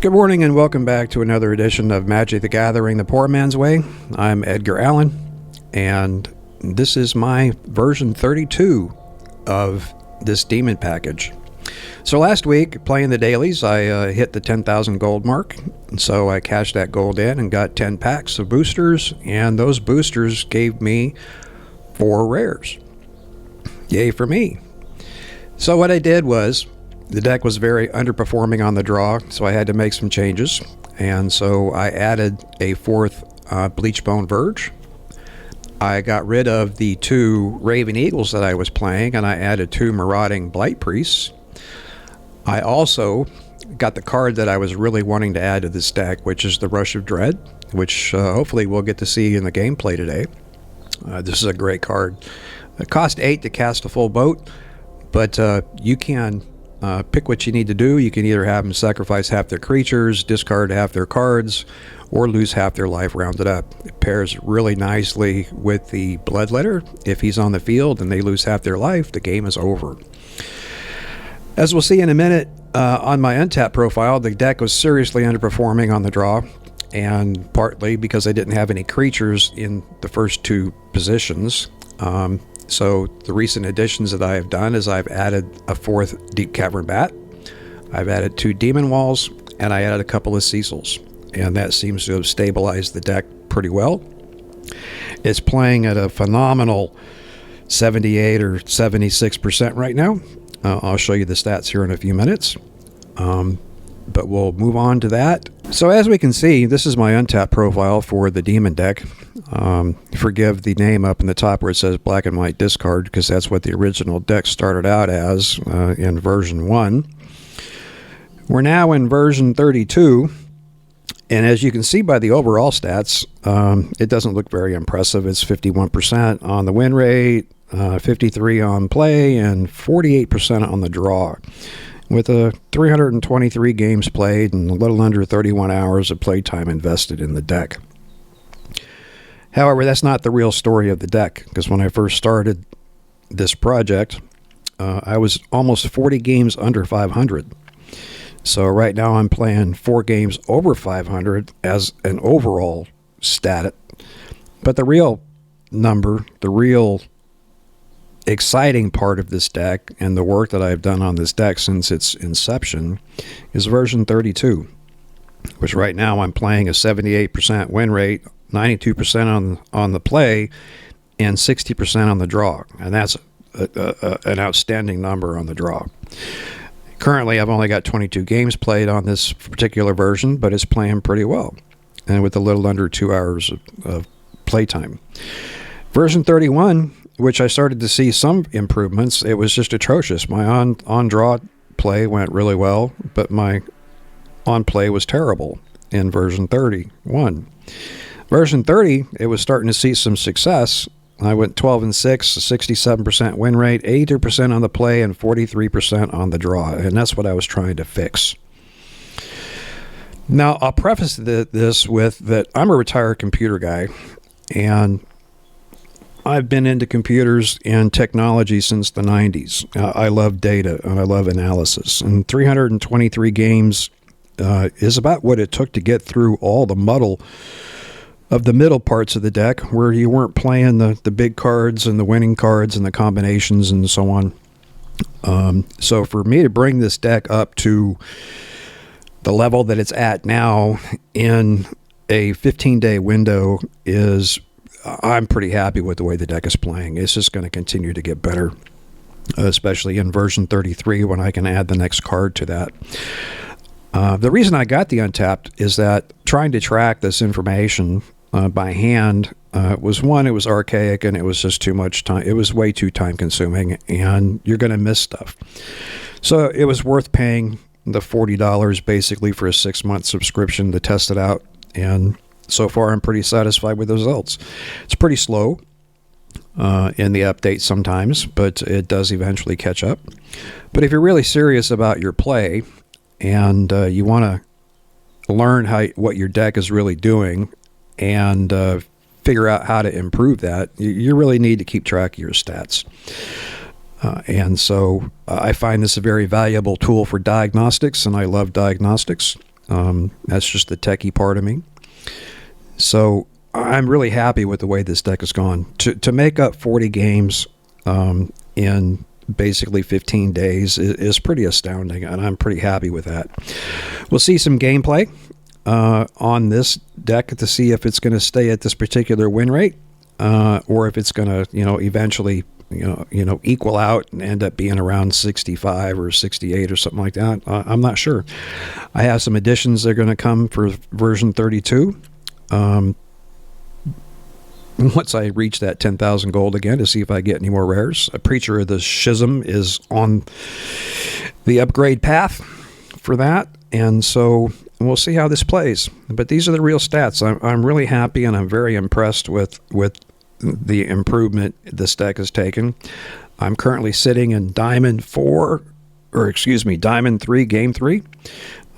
Good morning and welcome back to another edition of Magic the Gathering the Poor Man's Way. I'm Edgarallan, and this is my version 32 of this demon package. So last week, playing the dailies, I hit the 10,000 gold mark, and so I cashed that gold in and got 10 packs of boosters, and those boosters gave me 4 rares. Yay for me. So what I did was, the deck was very underperforming on the draw, so I had to make some changes. And so I added a 4th Bleachbone Verge. I got rid of the 2 Raven Eagles that I was playing, and I added 2 Marauding Blight Priests. I also got the card that I was really wanting to add to this deck, which is the Rush of Dread, which hopefully we'll get to see in the gameplay today. This is a great card. It cost 8 to cast a full boat, but you can pick what you need to do. You can either have them sacrifice half their creatures, discard half their cards, or lose half their life rounded up. It pairs really nicely with the Bloodletter. If he's on the field and they lose half their life, the game is over. As we'll see in a minute, on my untapped profile, the deck was seriously underperforming on the draw, and partly because I didn't have any creatures in the first 2 positions. So the recent additions that I have done is I've added a 4th Deep Cavern Bat, I've added 2 Demon Walls, and I added a couple of Cecils. And that seems to have stabilized the deck pretty well. It's playing at a phenomenal 78 or 76% right now. I'll show you the stats here in a few minutes. But we'll move on to that. So as we can see, this is my untapped profile for the Demon deck. Forgive the name up in the top where it says Black and White Discard, because that's what the original deck started out as in version 1. We're now in version 32, and as you can see by the overall stats, it doesn't look very impressive. It's 51% on the win rate, 53% on play, and 48% on the draw, with 323 games played and a little under 31 hours of playtime invested in the deck. However, that's not the real story of the deck, because when I first started this project, I was almost 40 games under 500. So right now I'm playing 4 games over 500 as an overall stat. But the real number, the real exciting part of this deck and the work that I've done on this deck since its inception is version 32, which right now I'm playing a 78% win rate, 92% on the play, and 60% on the draw. And that's an outstanding number on the draw. Currently, I've only got 22 games played on this particular version, but it's playing pretty well, and with a little under 2 hours of playtime. Version 31, which I started to see some improvements, it was just atrocious. My on-draw play went really well, but my on-play was terrible in version 31. Version 30, it was starting to see some success. I went 12-6, 67% win rate, 82% on the play, and 43% on the draw, and that's what I was trying to fix. Now, I'll preface this with that I'm a retired computer guy, and I've been into computers and technology since the 90s. I love data, and I love analysis, and 323 games is about what it took to get through all the muddle of the middle parts of the deck, where you weren't playing the big cards and the winning cards and the combinations and so on. So for me to bring this deck up to the level that it's at now in a 15-day window I'm pretty happy with the way the deck is playing. It's just going to continue to get better, especially in version 33 when I can add the next card to that. The reason I got the Untapped is that trying to track this information by hand was, one, it was archaic, and it was just too much time. It was way too time consuming, and you're going to miss stuff. So it was worth paying the $40 basically for a 6-month subscription to test it out, and so far I'm pretty satisfied with the results. It's pretty slow in the update sometimes, but it does eventually catch up. But if you're really serious about your play and you want to learn what your deck is really doing and figure out how to improve that, you really need to keep track of your stats. And so I find this a very valuable tool for diagnostics, and I love diagnostics. That's just the techie part of me. So I'm really happy with the way this deck has gone. To make up 40 games in basically 15 days is pretty astounding, and I'm pretty happy with that. We'll see some gameplay on this deck to see if it's going to stay at this particular win rate, or if it's going to, eventually, equal out and end up being around 65 or 68 or something like that. I'm not sure. I have some additions that are going to come for version 32. Once I reach that 10,000 gold again, to see if I get any more rares. A Preacher of the Schism is on the upgrade path for that, and so we'll see how this plays. But these are the real stats. I'm really happy, and I'm very impressed with the improvement this deck has taken. I'm currently sitting in Diamond 3, Game 3.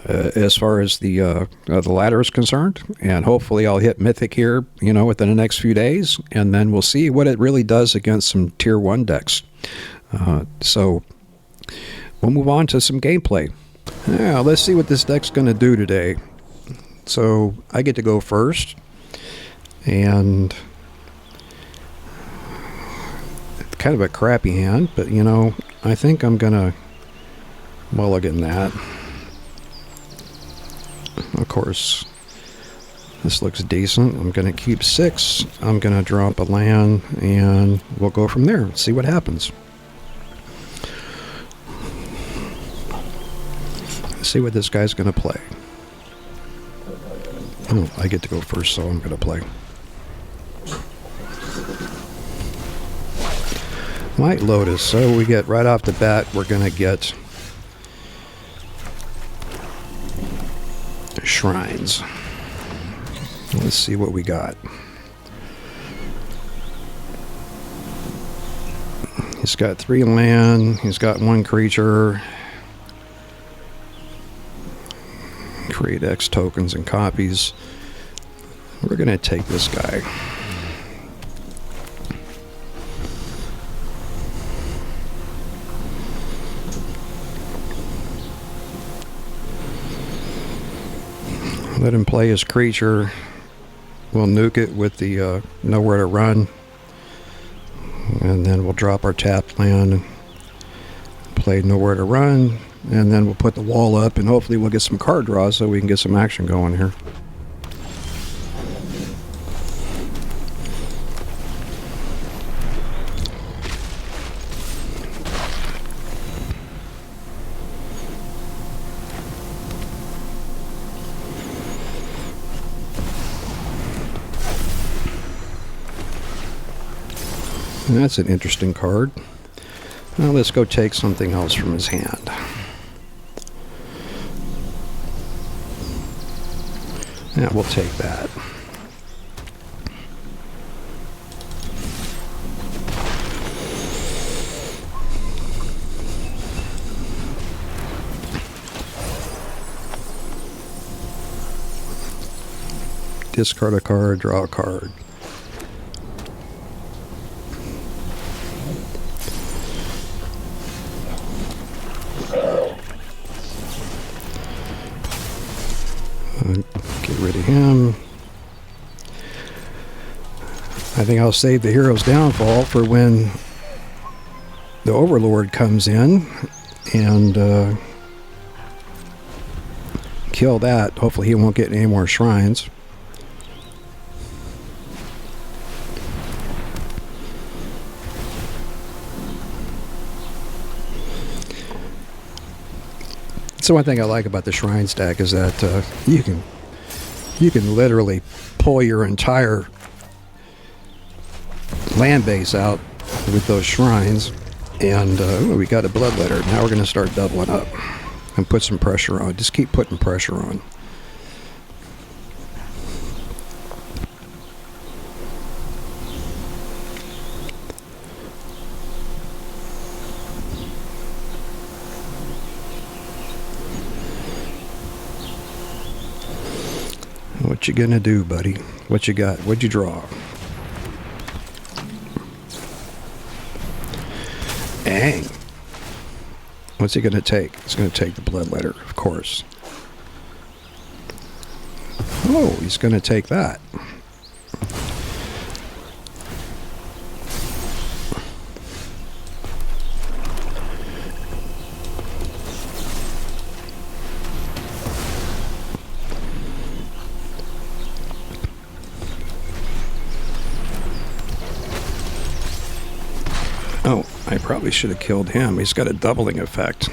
As far as the ladder is concerned, and hopefully I'll hit Mythic here, within the next few days, and then we'll see what it really does against some Tier 1 decks. So we'll move on to some gameplay. Now, let's see what this deck's going to do today. So I get to go first, and it's kind of a crappy hand, but I think I'm going to mulligan that. Of course, this looks decent. I'm going to keep 6. I'm going to drop a land, and we'll go from there. See what happens. See what this guy's going to play. Oh, I get to go first, so I'm going to play. White Lotus. So we get right off the bat, we're going to get shrines. Let's see what we got. He's got 3 land. He's got 1 creature. Create X tokens and copies. We're going to take this guy. Let him play his creature. We'll nuke it with the Nowhere to Run. And then we'll drop our tapped land. Play Nowhere to Run. And then we'll put the wall up, and hopefully we'll get some card draws so we can get some action going here. That's an interesting card. Now let's go take something else from his hand. Yeah, we'll take that. Discard a card, draw a card. Get rid of him. I think I'll save the Hero's Downfall for when the Overlord comes in and kill that. Hopefully he won't get any more shrines. So one thing I like about the shrine stack is that you can literally pull your entire land base out with those shrines, and we got a Bloodletter. Now we're going to start doubling up and put some pressure on. Just keep putting pressure on. What you gonna do, buddy? What you got? What'd you draw? Dang. What's he gonna take? He's gonna take the Bloodletter, of course. Oh, he's going to take that. Oh, I probably should have killed him. He's got a doubling effect.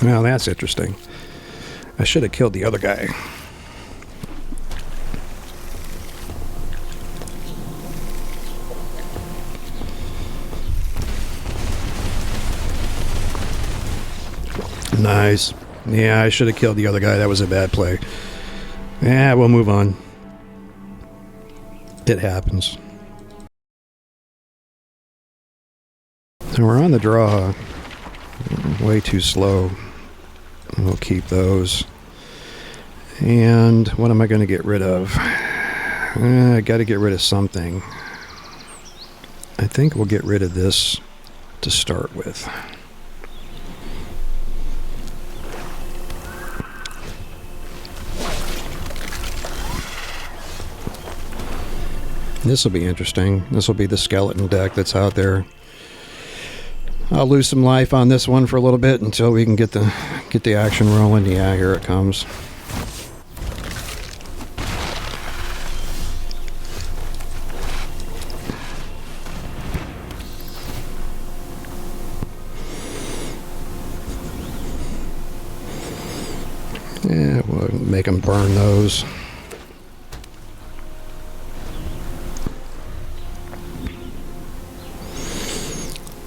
Well, that's interesting. I should have killed the other guy. Nice. Yeah, I should have killed the other guy. That was a bad play. Yeah, we'll move on. It happens. So we're on the draw. Way too slow. We'll keep those. And what am I going to get rid of? I got to get rid of something. I think we'll get rid of this to start with. This will be interesting. This will be the skeleton deck that's out there. I'll lose some life on this one for a little bit until we can get the action rolling. Yeah, here it comes. Yeah, we'll make them burn those.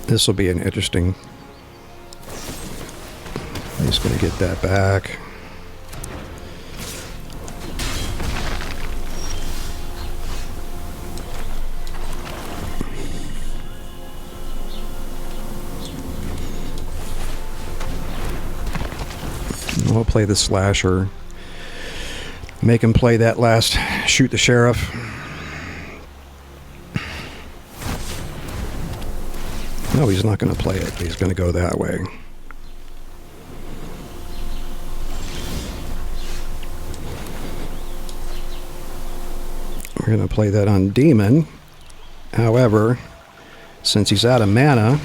This will be an interesting. I'm just going to get that back. We'll play the slasher. Make him play that last shoot the sheriff. No, he's not going to play it. He's going to go that way. We're going to play that on Demon. However, since he's out of mana,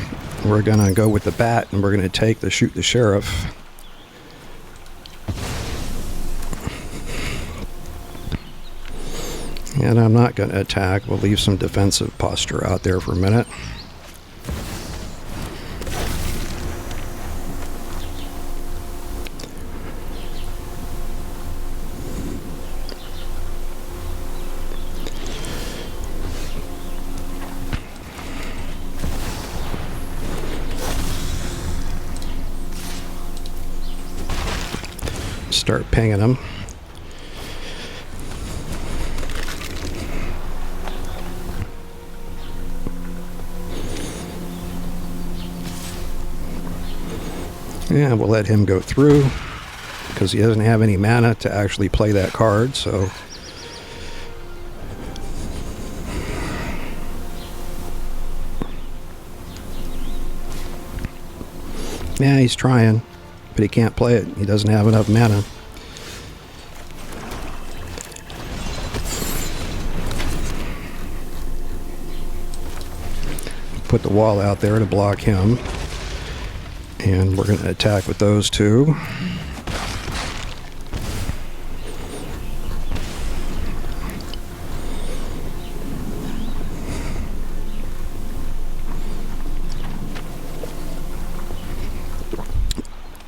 we're going to go with the bat and we're going to take the shoot the sheriff. And I'm not going to attack. We'll leave some defensive posture out there for a minute. Start pinging them. Yeah, we'll let him go through because he doesn't have any mana to actually play that card, so yeah, he's trying, but he can't play it. He doesn't have enough mana. Put the wall out there to block him. And we're going to attack with those two.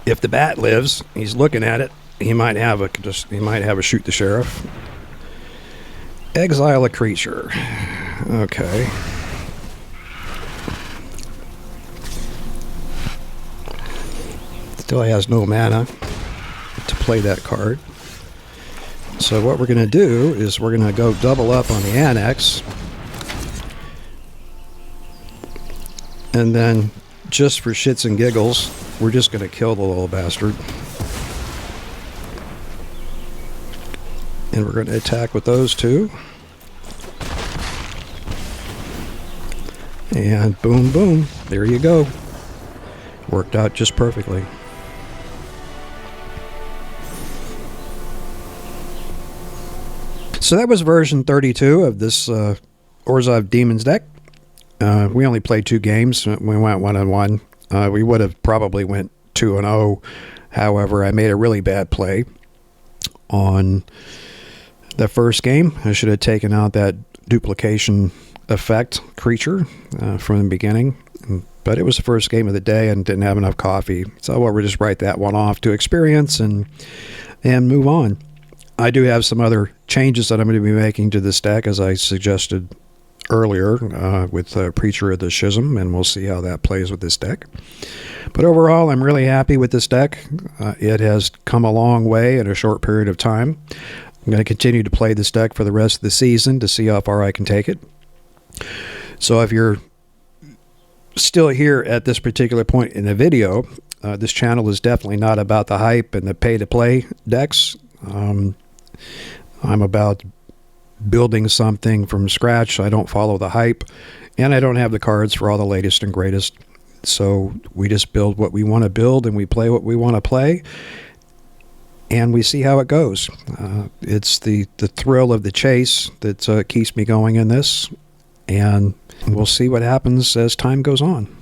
If the bat lives, he's looking at it. He might have a shoot the sheriff. Exile a creature. Okay. Still has no mana to play that card. So what we're going to do is we're going to go double up on the annex. And then, just for shits and giggles, we're just going to kill the little bastard. And we're going to attack with those two. And boom, boom. There you go. Worked out just perfectly. So that was version 32 of this Orzhov Demon's deck. We only played 2 games. We went 1-1. We would have probably went 2-0. However, I made a really bad play on the first game. I should have taken out that duplication effect creature from the beginning. But it was the first game of the day and didn't have enough coffee. So we'll just write that one off to experience and move on. I do have some other changes that I'm going to be making to this deck, as I suggested earlier with Preacher of the Schism, and we'll see how that plays with this deck. But overall, I'm really happy with this deck. It has come a long way in a short period of time. I'm going to continue to play this deck for the rest of the season to see how far I can take it. So if you're still here at this particular point in the video, this channel is definitely not about the hype and the pay-to-play decks. I'm about building something from scratch. I don't follow the hype, and I don't have the cards for all the latest and greatest. So we just build what we want to build, and we play what we want to play, and we see how it goes. It's the thrill of the chase that keeps me going in this, and we'll see what happens as time goes on.